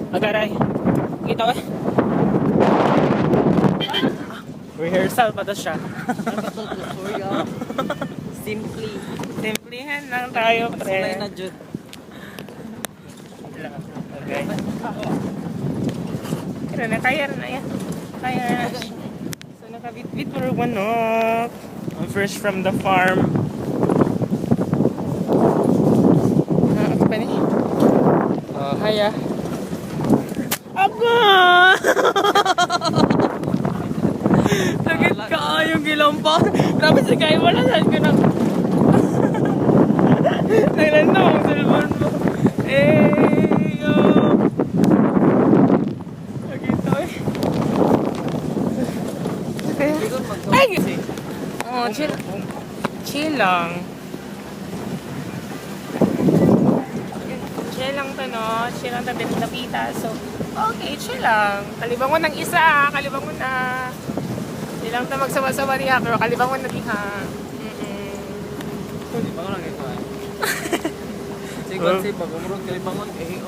Agaray. Kita ko. Rehearsal pa to siya. Simply. Simplihan lang tayo, Sulay pre. na jud. Okay. Kaya na, kaya na yan. Kaya na. So, nakabit-bit mo rin manok. Fresh from the farm. Okay pa ni? Oh, hiya. Ako! Sakit ka yung gilampa. Tapos sa kayo wala saan ko na. Naglanda ang cellphone mo. Yo! Nakita eh. Ay! Oh, chill. Chill lang. Chill lang to, no? Chill lang to, napita. So, okay, chill lang. Kalibangon ng isa, kalibangon na. Chill lang to magsawa-sawa niya, pero kalibangon na diha. Di ba ko lang ito ay? Sige, pag umurong kalibangon, eh,